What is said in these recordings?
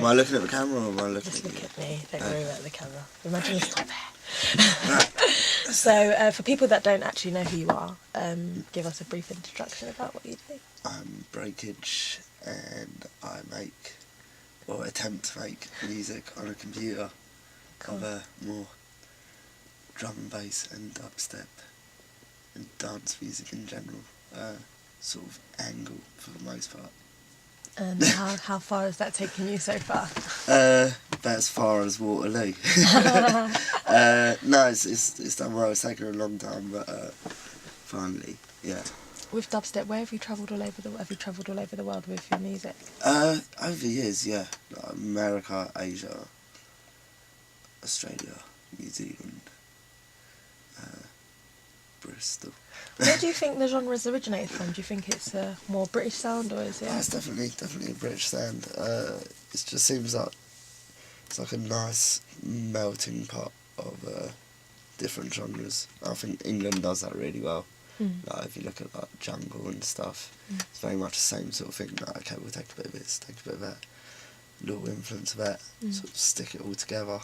I looking at the camera or am I looking Just at look you? at me, don't worry about the camera. Imagine it's not there. So, for people that don't actually know who you are, give us a brief introduction about what you do. I'm Breakage, and I make, or attempt to make, music on a computer. Cool. Of more drum and bass and dubstep and dance music in general, sort of angle for the most part. And how far has that taken you so far? About as far as Waterloo. No, it's done well. It's taken a long time, but finally, yeah. With dubstep, where have you travelled all over the world with your music? Over the years, yeah. Like America, Asia, Australia, New Zealand, Bristol. Where do you think the genre's originated from? Do you think it's a more British sound, or is it? It's definitely a British sound. It just seems like it's like a nice melting pot of different genres. I think England does that really well. Like if you look at like jungle and stuff, it's very much the same sort of thing. Like, okay, we'll take a bit of this, take a bit of that, little influence of that, sort of stick it all together,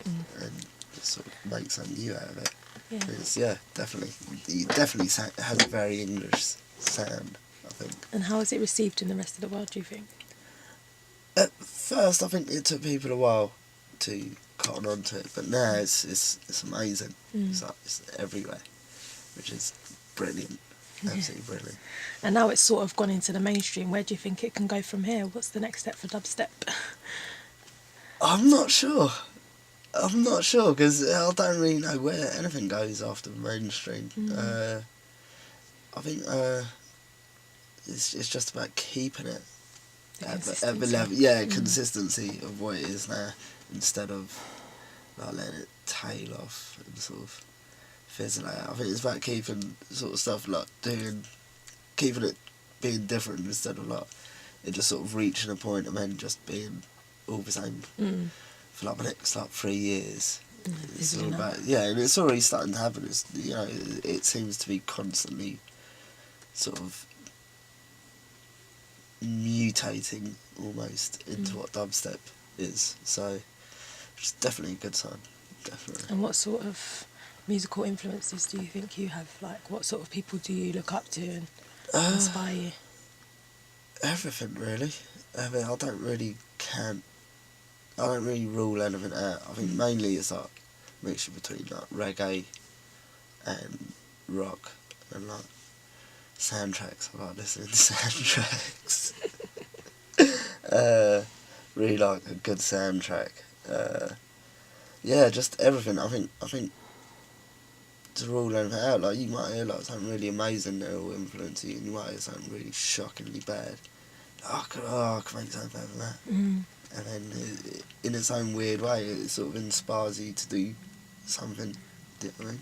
and just sort of make something new out of it. Yeah. Definitely. It definitely has a very English sound, I think. And how is it received in the rest of the world, do you think? At first, I think it took people a while to cotton on to it, but now it's amazing. It's everywhere, which is brilliant. Absolutely brilliant. And now it's sort of gone into the mainstream. Where do you think it can go from here? What's the next step for dubstep? I'm not sure because I don't really know where anything goes after the mainstream. I think it's just about keeping it at the level, consistency of what it is now, instead of like letting it tail off and sort of fizzle out. I think it's about keeping sort of stuff like keeping it being different, instead of like it just sort of reaching a point and then just being all the same for like the next like 3 years. It's all about, and it's already starting to happen. It's, it seems to be constantly sort of mutating almost into what dubstep is. So it's definitely a good sign. Definitely. And what sort of musical influences do you think you have? Like, what sort of people do you look up to and inspire you? Everything, really. I mean, I don't really rule anything out. I think mainly it's like a mixture between like reggae and rock and like soundtracks. I like listening to soundtracks. Really like a good soundtrack. Just everything. I think to rule anything out, like you might hear like something really amazing that will influence you, and you might hear something really shockingly bad. I can make something better than that. And then in its own weird way, it sort of inspires you to do something different.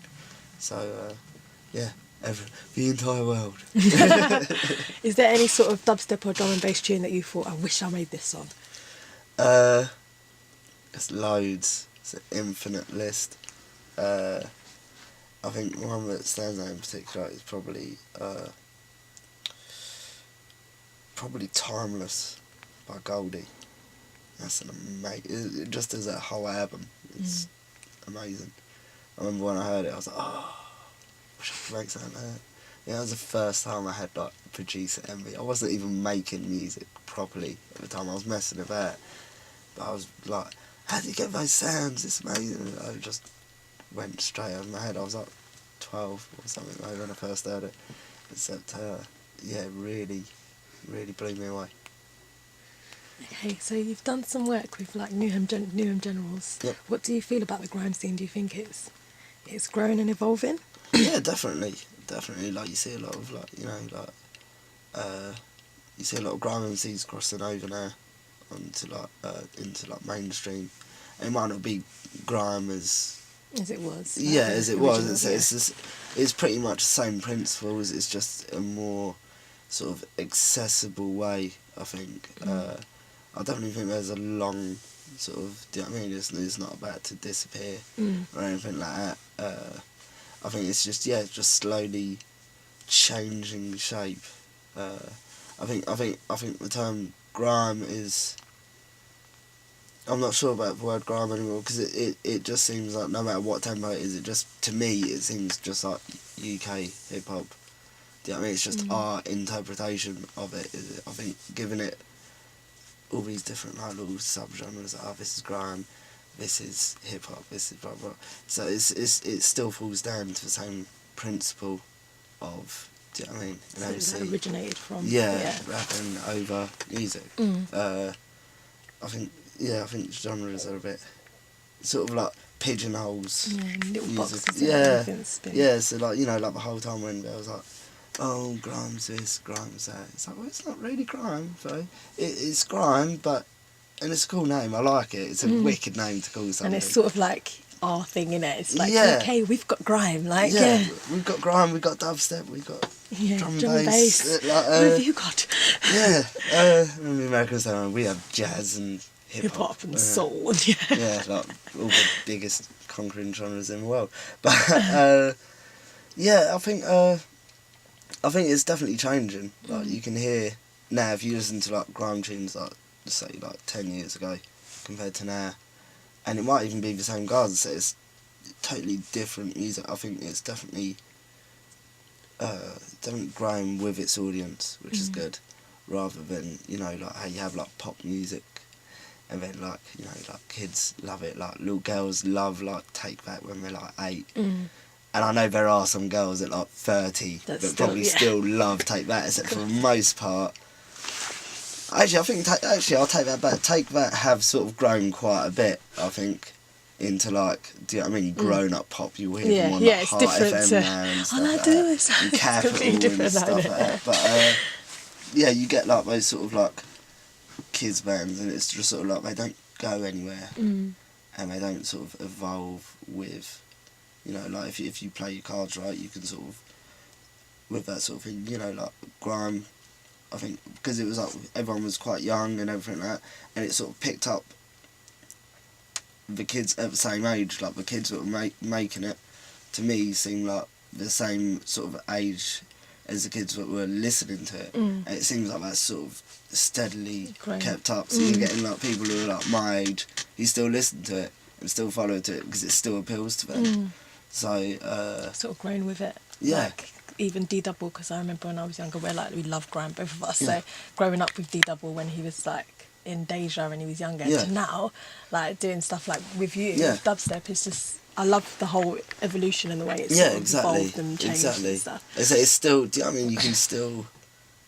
So, the entire world. Is there any sort of dubstep or drum and bass tune that you thought, I wish I made this song? It's loads. It's an infinite list. I think one that stands out in particular is probably Timeless by Goldie. That's an amazing, just as a whole album, it's amazing. I remember when I heard it, I was like, wish I could make something like that. Yeah, that was the first time I had like producer envy. I wasn't even making music properly at the time. I was messing about, but I was like, how do you get those sounds? It's amazing. And I just went straight over my head. I was like 12 or something like when I first heard it. Except, really blew me away. Okay, so you've done some work with like Newham Generals. Yep. What do you feel about the grime scene? Do you think it's growing and evolving? Yeah, definitely. Like you see a lot of you see a lot of grime MCs crossing over now into mainstream. And it might not be grime as it was. as it was. Original, It's pretty much the same principles. It's just a more sort of accessible way, I think. I definitely think there's a long sort of, do you know what I mean? It's not about to disappear or anything like that. I think it's just slowly changing shape. I think the term grime is I'm not sure about the word grime anymore, because it just seems like no matter what tempo it is, it just, to me, it seems just like UK hip hop. Do you know what I mean? It's just our interpretation of it. I think giving it all these different like little subgenres, like, oh, this is grime, this is hip hop, this is blah blah. So it still falls down to the same principle of, do you know what I mean? So that originated from. Yeah, rapping over music. I think genres are a bit sort of like pigeonholes. Yeah, little music. boxes. Yeah. So like, you know, like the whole time when I was like, oh, grime's this, grime's that. It's like, well, it's not really grime, though. It's grime, but and it's a cool name. I like it. It's a wicked name to call something. And it's sort of like our thing, innit? It's like, Yeah. okay, we've got grime, like, We've got grime, we've got dubstep, we've got drum and bass. What have you got? Yeah, in the Americans, we have jazz and hip hop and soul. Yeah, like all the biggest conquering genres in the world. But yeah, I think it's definitely changing. Like you can hear now, if you listen to like grime tunes, like say like 10 years ago compared to now, and it might even be the same guys. It's totally different music. I think it's definitely grime with its audience, which is good, rather than, you know, like how you have like pop music, and then like, you know, like kids love it, like little girls love like Take That when they're like 8. And I know there are some girls at like 30 that probably still love Take That, except for the most part. Actually, I think I'll take that back. Take That have sort of grown quite a bit, I think, into like, do you know what I mean, grown up pop. You hear them on like it's Heart different FM now and stuff like that. And Capital and stuff like that. But yeah, you get like those sort of like kids bands, and it's just sort of like they don't go anywhere, and they don't sort of evolve with, you know, like if you play your cards right, you can sort of, with that sort of thing, you know, like grime. I think because it was like everyone was quite young and everything like that, and it sort of picked up the kids at the same age. Like the kids that were making it, to me, seemed like the same sort of age as the kids that were listening to it. And it seems like that's sort of steadily kept up. So you're getting like people who are like my age who still listen to it and still follow to it because it still appeals to them. So sort of grown with it. Yeah. Like, even D-Double, because I remember when I was younger, we loved grime, both of us. So growing up with D-Double when he was like in Deja and he was younger, to now, like doing stuff like with you, with dubstep, it's just, I love the whole evolution and the way it's sort of evolved and changed and stuff. It's still, do you know what I mean? You can still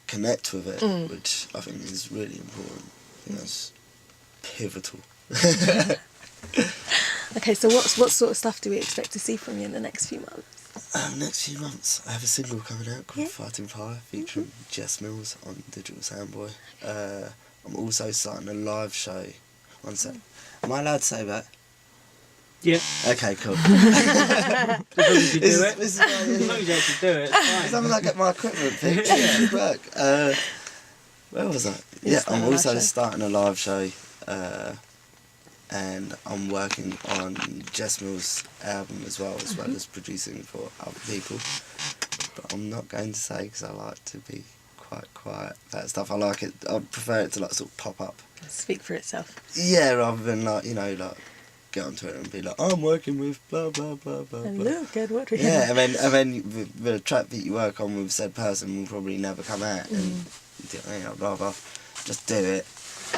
connect with it, which I think is really important. I think that's pivotal. Okay, so what sort of stuff do we expect to see from you in the next few months? Next few months, I have a single coming out called Fighting Fire, featuring Jess Mills on Digital Soundboy. I'm also starting a live show. One sec. Am I allowed to say that? Yeah. Okay, cool. As long as you do it. As long as you actually do it, it's fine. as long as I get my equipment fixed, it should work. Where was I? Yeah, I'm also starting a live show. And I'm working on Jess Mills' album as well as producing for other people. But I'm not going to say because I like to be quite quiet about stuff. I like it. I prefer it to like sort of pop up. Speak for itself. Yeah, rather than like, you know, like get onto it and be like, I'm working with blah blah blah blah. And blah. look at what we Yeah, have. and then the track that you work on with said person will probably never come out. And you know, I'd rather just do it.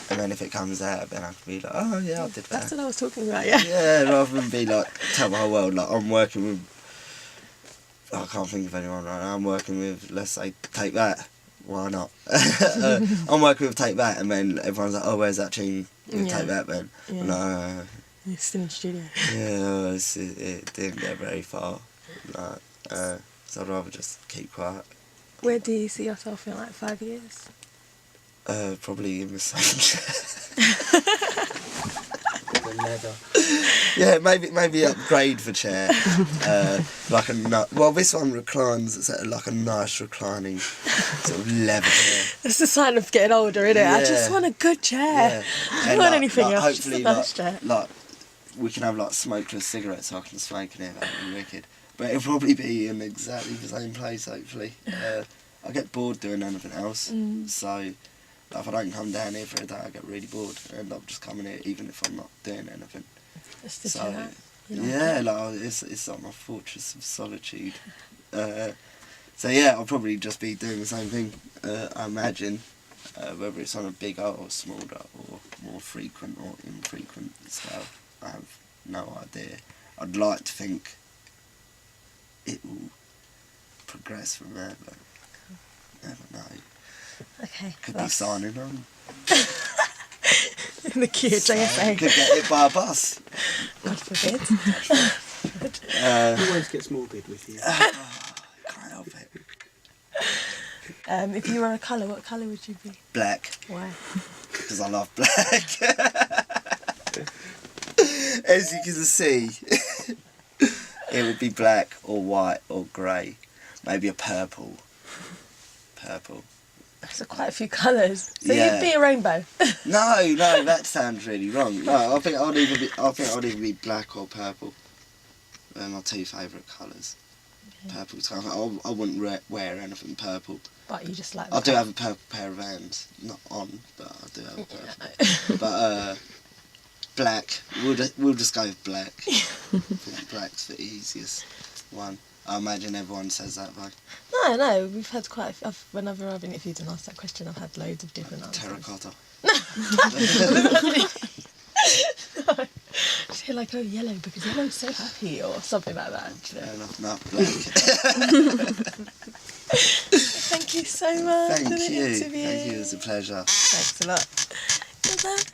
And then if it comes out, then I can be like, oh yeah, I did that. That's what I was talking about, yeah. Yeah, rather than be like, tell the whole world, like, I'm working with, I can't think of anyone right now, I'm working with, let's say, Take That. Why not? I'm working with Take That, and then everyone's like, oh, where's that tune with Take That then? Yeah. No. It's still in the studio. Yeah, it didn't get very far. Like, so I'd rather just keep quiet. Where do you see yourself in like 5 years? Probably in the same The leather. Yeah, maybe upgrade the chair. Like well, this one reclines. It's like a nice reclining sort of leather chair. It's a sign of getting older, isn't it? I Yeah. just want a good chair. Yeah. I don't want anything else. Hopefully, just a nice chair. like we can have like smokeless cigarettes, so I can smoke in here. That would be wicked. But it'll probably be in exactly the same place. Hopefully, I get bored doing anything else, so Like, if I don't come down here for a day, I get really bored. I end up just coming here, even if I'm not doing anything. Just to So, chill out. You like yeah, it? like it's like my fortress of solitude. So yeah, I'll probably just be doing the same thing. I imagine, whether it's on a bigger or smaller or more frequent or infrequent scale, I have no idea. I'd like to think it will progress from there, but never know. Okay. Could be signing on. In the queue, JSA. Could get hit by a bus. God forbid. Always gets morbid with you. Can't help it. If you were a colour, what colour would you be? Black. Why? Because I love black. As you can see, it would be black or white or grey. Maybe a purple. Purple. There's quite a few colours. So Yeah. you'd be a rainbow. No, that sounds really wrong. No, I think I'd either be black or purple. They're my two favourite colours. Purple. So I wouldn't wear anything purple. But you just like. I do have a purple pair of Vans, not on, but I do have a purple. But black. We'll just go with black. I think black's the easiest one. I imagine everyone says that though. No, we've had quite. Whenever I've been interviewed and asked that question, I've had loads of different answers. Terracotta. Just hear like, oh, yellow because yellow's so happy or something like that. Fair enough. No, black. Thank you so much for the Thank you. interview. Thank you. It was a pleasure. Thanks a lot. Goodbye.